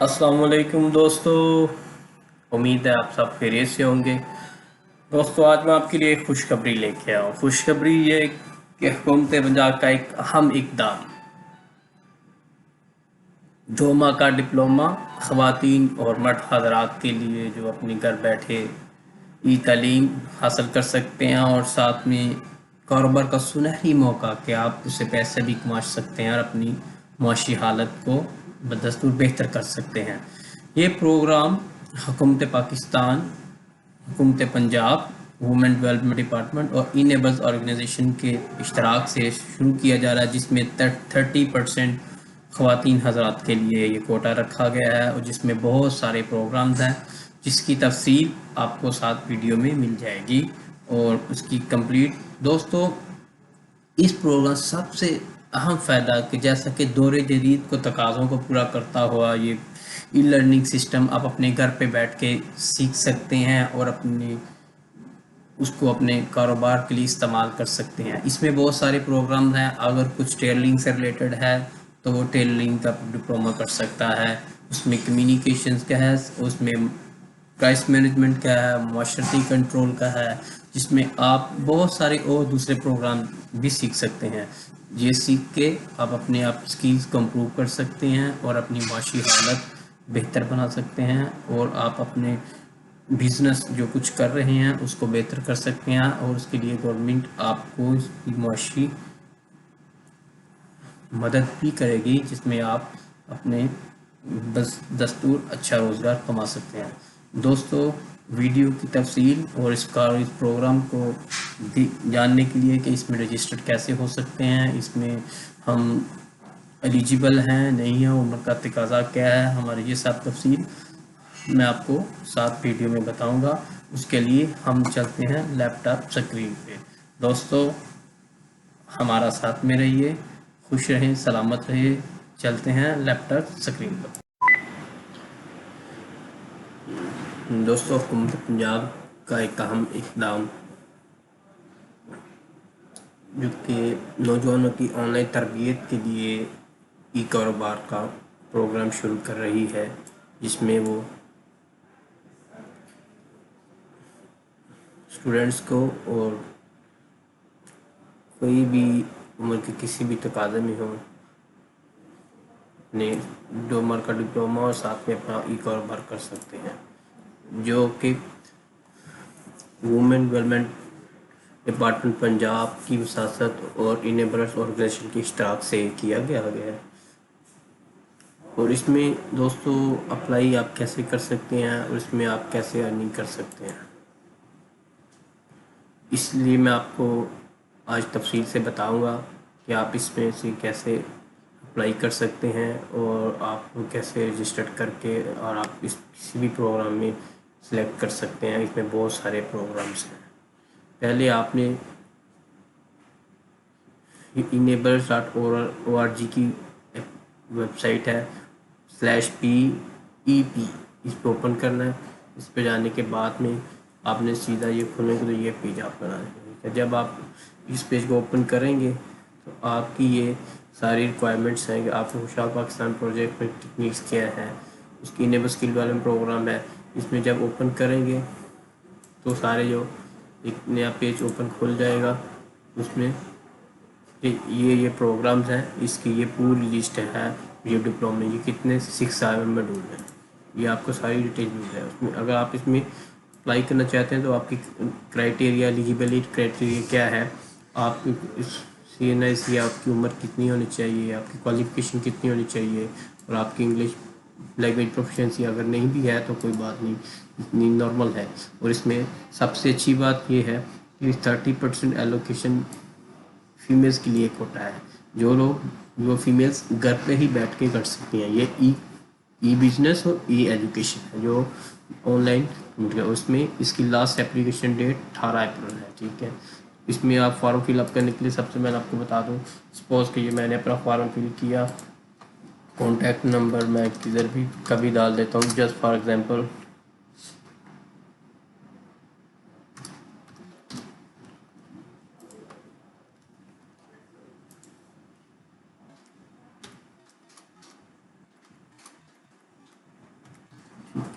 अस्सलाम वालेकुम दोस्तों। उम्मीद है आप सब खैरियत से होंगे। दोस्तों, आज मैं आपके लिए एक खुशखबरी लेके आया हूँ। खुशखबरी ये कि हुकूमत पंजाब का एक अहम इकदाम, 2 माह का डिप्लोमा ख़वातीन और मर्द हज़रात के लिए जो अपने घर बैठे ई तालीम हासिल कर सकते हैं, और साथ में कारोबार का सुनहरी मौका कि आप उससे पैसे भी कमा सकते हैं और अपनी माशी हालत को बदस्तूर बेहतर कर सकते हैं। ये प्रोग्राम हुकूमत पाकिस्तान, हुकूमत पंजाब, वुमेन डेवलपमेंट डिपार्टमेंट और इनेबल्स ऑर्गेनाइजेशन के इश्तराक से शुरू किया जा रहा है, जिसमें 30% ख़वातीन हज़रात के लिए ये कोटा रखा गया है और जिसमें बहुत सारे प्रोग्राम्स हैं, जिसकी तफसील आपको साथ वीडियो में मिल जाएगी और उसकी कंप्लीट। दोस्तों, इस प्रोग्राम सबसे अहम फ़ायदा कि जैसा कि दौर जदीद को तकाज़ों को पूरा करता हुआ ये ई लर्निंग सिस्टम आप अपने घर पे बैठ के सीख सकते हैं और उसको अपने कारोबार के लिए इस्तेमाल कर सकते हैं। इसमें बहुत सारे प्रोग्राम हैं। अगर कुछ टेलरिंग से रिलेटेड है तो वो टेलरिंग का डिप्लोमा कर सकता है। उसमें कम्युनिकेशंस का है, उसमें प्राइस मैनेजमेंट का है, माशरती कंट्रोल का है, जिसमें आप बहुत सारे और दूसरे प्रोग्राम भी सीख सकते हैं। ये सीख के आप अपने आप स्किल्स को इम्प्रूव कर सकते हैं और अपनी माशी हालत बेहतर बना सकते हैं, और आप अपने बिजनेस जो कुछ कर रहे हैं उसको बेहतर कर सकते हैं, और उसके लिए गवर्नमेंट आपको इसकी माशी मदद भी करेगी, जिसमें आप अपने बस दस्तूर अच्छा रोज़गार कमा सकते हैं। दोस्तों, वीडियो की तफसील और इस प्रोग्राम को जानने के लिए कि इसमें रजिस्टर्ड कैसे हो सकते हैं, इसमें हम एलिजिबल हैं नहीं हैं, उम्र का तकाजा क्या है, हमारी ये सब तफसील मैं आपको साथ वीडियो में बताऊंगा। उसके लिए हम चलते हैं लैपटॉप स्क्रीन पे। दोस्तों, हमारा साथ में रहिए, खुश रहें, सलामत रहिए। चलते हैं लैपटॉप स्क्रीन पर। दोस्तों, हुकूमत पंजाब का एक अहम इक़दाम जो कि नौजवानों की ऑनलाइन तरबियत के लिए ई कारोबार का प्रोग्राम शुरू कर रही है, जिसमें वो स्टूडेंट्स को और कोई भी उम्र के किसी भी तकाज़े में हो ने 2 माह का डिप्लोमा और साथ में अपना ई कारोबार कर सकते हैं, जो कि वुमेन डेवलपमेंट डिपार्टमेंट पंजाब की वसासत और इनेबल्स ऑर्गेनाइजेशन के इश्तराक से किया गया है। और इसमें दोस्तों अप्लाई आप कैसे कर सकते हैं और इसमें आप कैसे अर्निंग कर सकते हैं, इसलिए मैं आपको आज तफसील से बताऊंगा कि आप इसमें से कैसे अप्लाई कर सकते हैं और आप कैसे रजिस्टर्ड करके और आप इस किसी भी प्रोग्राम में सिलेक्ट कर सकते हैं। इसमें बहुत सारे प्रोग्राम्स हैं। पहले आपने enable.org की वेबसाइट है /PEP, इस पर ओपन करना है। इस पर जाने के बाद में आपने सीधा ये खोलेंगे तो ये पेज आपका आएगा। जब आप इस पेज को ओपन करेंगे तो आपकी ये सारी रिक्वायरमेंट्स हैं कि आपको खुशहाल पाकिस्तान प्रोजेक्ट में टेक्निक्स क्या है, उसकी इनेबल स्किल डेवलपमेंट प्रोग्राम है। इसमें जब ओपन करेंगे तो सारे जो एक नया पेज ओपन खुल जाएगा, उसमें ये प्रोग्राम्स हैं, इसकी ये पूरी लिस्ट है। ये डिप्लोमा ये कितने 6 में डूब है, ये आपको सारी डिटेल मिल जाए उसमें। अगर आप इसमें अप्लाई करना चाहते हैं तो आपकी क्राइटेरिया, एलिजिबिलिटी क्राइटेरिया क्या है, आप इस CNS या आपकी उम्र कितनी होनी चाहिए, आपकी क्वालिफिकेशन कितनी होनी चाहिए, और आपकी इंग्लिश लैंग्वेज प्रोफिशिएंसी अगर नहीं भी है तो कोई बात नहीं, इतनी नॉर्मल है। और इसमें सबसे अच्छी बात ये है कि 30% एलोकेशन फीमेल्स के लिए कोटा है। जो फीमेल्स घर पे ही बैठ के कर सकती हैं। ये ई बिजनेस और ई एजुकेशन है जो ऑनलाइन, उसमें इसकी लास्ट एप्लीकेशन डेट 18 अप्रैल है। ठीक है, इसमें आप फॉर्म फिलअप करने के लिए सबसे पहले आपको बता दूं, सपोज कि ये मैंने अपना फॉर्म फिल किया, कॉन्टैक्ट नंबर मैं किधर भी कभी डाल देता हूँ, जस्ट फॉर एग्जांपल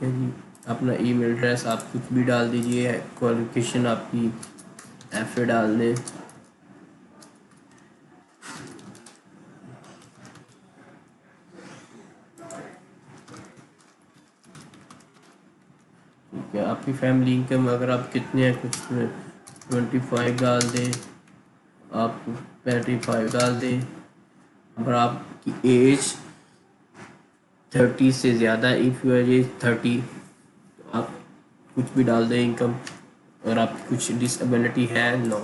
ہے جی، اپنا ای میل ایڈریس آپ کچھ بھی ڈال دیجیے، کوالیفیکیشن آپ کی ایف اے ڈال دیں، ٹھیک ہے، آپ کی فیملی انکم اگر آپ کتنے ہیں کچھ میں 25 ڈال دیں، آپ 35 ڈال دیں، اگر آپ کی ایج 30 سے زیادہ ہے، اف یو ایج 30 تو آپ کچھ بھی ڈال دیں انکم، اگر آپ کی کچھ ڈسیبلٹی ہے نو،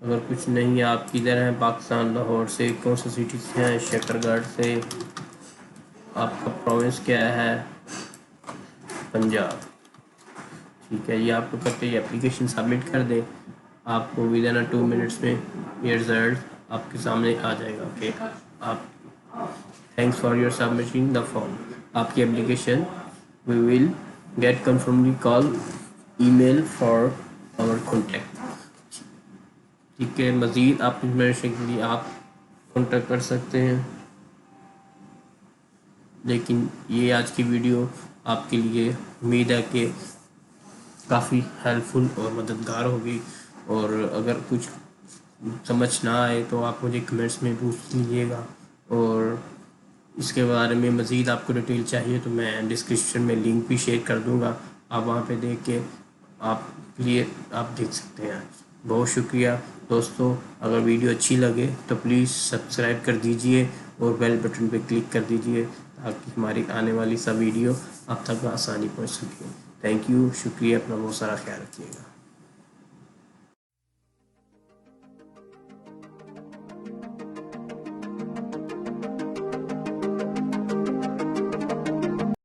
اگر کچھ نہیں ہے آپ کدھر ہیں پاکستان لاہور سے، کون سی سٹی سے ہیں، شکر گڑھ سے، آپ کا پروونس کیا ہے پنجاب، ٹھیک ہے، یہ آپ کو کرتے ہی اپلیکیشن سبمٹ کر دیں، آپ کو ود ان 2 منٹس میں یہ رزلٹ آپ کے سامنے آ جائے گا کہ آپ thanks for your submitting the form, آپ کی application we will get confirmly call email for our contact, ٹھیک ہے، مزید آپ انفارمیشن کے لیے آپ کانٹیکٹ کر سکتے ہیں، لیکن یہ آج کی ویڈیو آپ کے لیے امید ہے کہ کافی ہیلپ فل اور مددگار ہوگی، اور اگر کچھ سمجھ نہ آئے تو آپ مجھے کمنٹس میں پوچھ لیجیے گا، اور اس کے بارے میں مزید آپ کو ڈیٹیل چاہیے تو میں ڈسکرپشن میں لنک بھی شیئر کر دوں گا، آپ وہاں پہ دیکھ کے آپ دیکھ سکتے ہیں۔ بہت شکریہ دوستوں، اگر ویڈیو اچھی لگے تو پلیز سبسکرائب کر دیجئے اور بیل بٹن پہ کلک کر دیجئے تاکہ ہماری آنے والی سب ویڈیو آپ تک آسانی پہنچ سکے۔ تھینک یو، شکریہ، اپنا بہت سارا خیال رکھیے گا۔